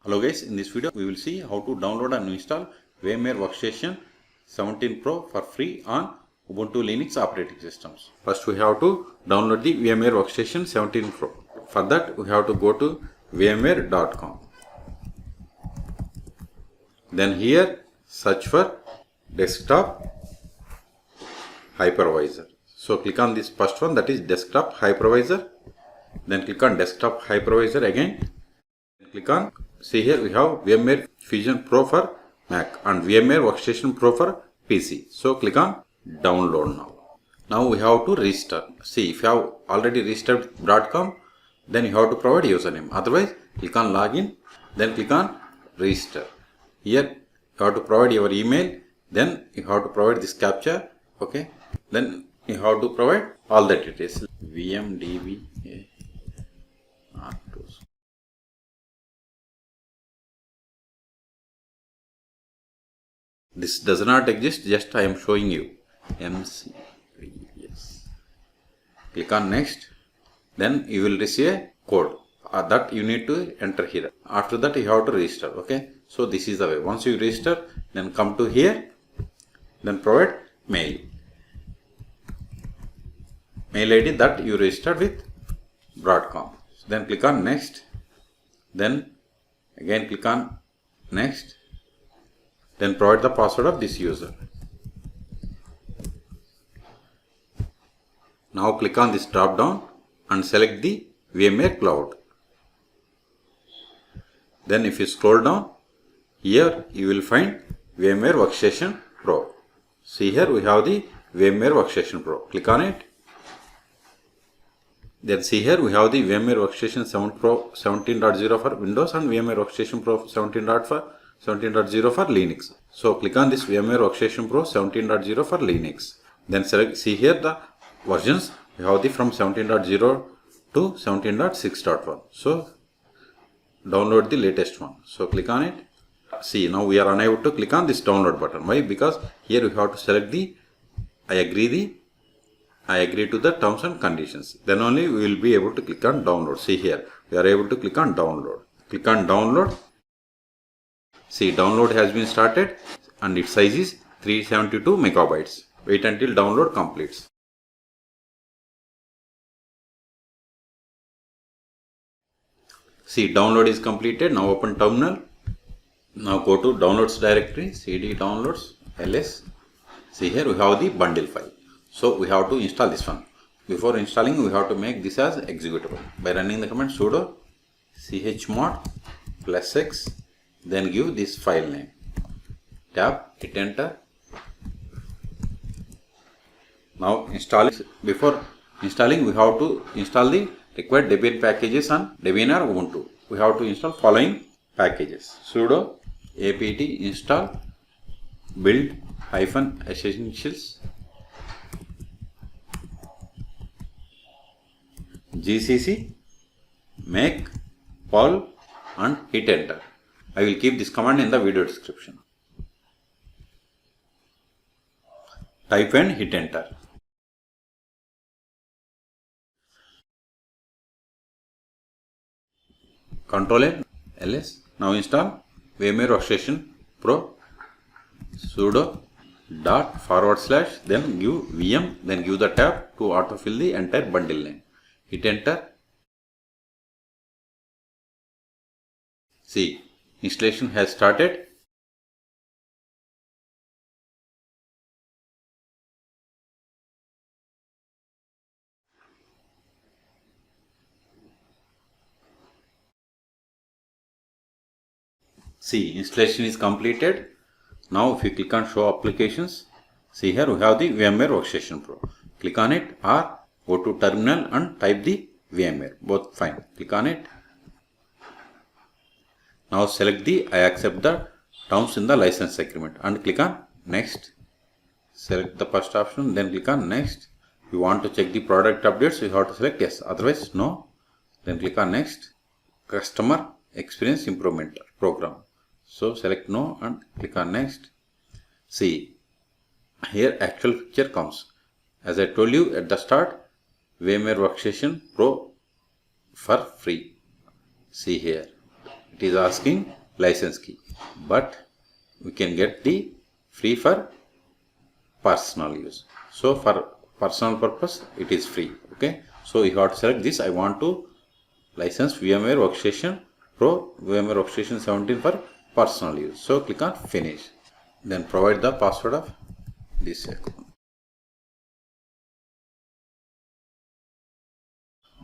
Hello guys, in this video we will see how to download and install VMware Workstation 17 Pro for free on Ubuntu Linux operating systems. First we have to download the VMware Workstation 17 Pro. For that we have to go to VMware.com. Then here search for desktop hypervisor. So click on this first one, that is desktop hypervisor. Then click on desktop hypervisor again. Click on, see here we have VMware Fusion Pro for Mac and VMware Workstation Pro for PC. So click on download now. Now we have to register. See, if you have already registered Broadcom, then you have to provide username. Otherwise, click on login, then click on register. Here you have to provide your email, then you have to provide this captcha. Okay, then you have to provide all the details. VMDB. This does not exist, just I am showing you. MC. Yes. Click on next. Then you will receive a code that you need to enter here. After that you have to register. Okay. So this is the way. Once you register, then come to here. Then provide mail. Mail ID that you registered with Broadcom. Then click on next. Then again click on next. Then provide the password of this user. Now click on this drop down and select the VMware Cloud. Then if you scroll down, here you will find VMware Workstation Pro. See here we have the VMware Workstation Pro. Click on it. Then see here we have the VMware Workstation 7 Pro 17.0 for Windows and VMware Workstation Pro 17.0 for Linux. So click on this VMware Workstation Pro 17.0 for Linux. Then select, see here the versions we have the from 17.0 to 17.6.1. So download the latest one. So click on it. See, now we are unable to click on this download button. Why? Because here we have to select the I agree to the terms and conditions. Then only we will be able to click on download. See here we are able to click on download. Click on download. See, download has been started and its size is 372 megabytes. Wait until download completes. See, download is completed. Now open terminal. Now go to downloads directory, cd downloads, ls. See here we have the bundle file. So we have to install this one. Before installing, we have to make this as executable by running the command sudo chmod +x. Then give this file name. Tap, hit enter. Now install it. Before installing, we have to install the required Debian packages on Debian or Ubuntu. We have to install following packages. Sudo apt install build-essentials, gcc make perl and hit enter. I will keep this command in the video description. Type and hit enter. Control N, ls. Now install VMware Workstation Pro. Sudo ./ then give VM, then give the tab to autofill the entire bundle name. Hit enter. See, installation has started. See, installation is completed. Now if you click on show applications, see here we have the VMware Workstation Pro. Click on it or go to terminal and type the VMware. Both fine. Click on it. Now select the I accept the terms in the license agreement and click on next. Select the first option, then click on next. If you want to check the product updates, you have to select yes, otherwise no. Then click on next. Customer experience improvement program. So select no and click on next. See, here actual picture comes. As I told you at the start, VMware Workstation Pro for free. See here. it is asking license key, but we can get the free for personal use. So for personal purpose it is free. Okay, so you have to select this. I want to license VMware Workstation Pro, VMware Workstation 17 for personal use. So click on finish. Then provide the password of this account.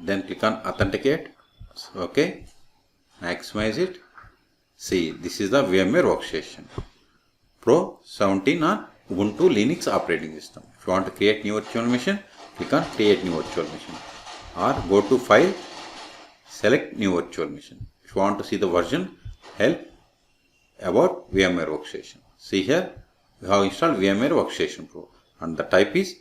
Then click on authenticate. Okay, maximize it. See, this is the VMware Workstation Pro 17 on Ubuntu Linux operating system. If you want to create new virtual machine, click on create new virtual machine, or go to file, select new virtual machine. If you want to see the version, help about VMware Workstation. See here, we have installed VMware Workstation Pro and the type is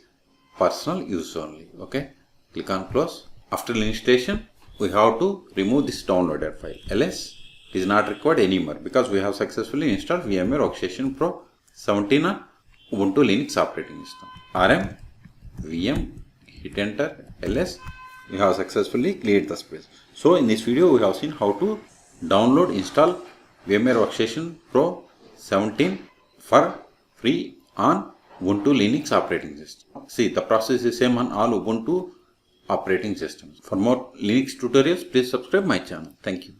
personal use only. Okay, click on close. After installation, we have to remove this downloaded file. Else, it is not required anymore because we have successfully installed VMware Workstation Pro 17 on Ubuntu Linux operating system. RM, VM, hit enter, ls, we have successfully cleared the space. So in this video, we have seen how to download, install VMware Workstation Pro 17 for free on Ubuntu Linux operating system. See, the process is same on all Ubuntu operating systems. For more Linux tutorials, please subscribe my channel. Thank you.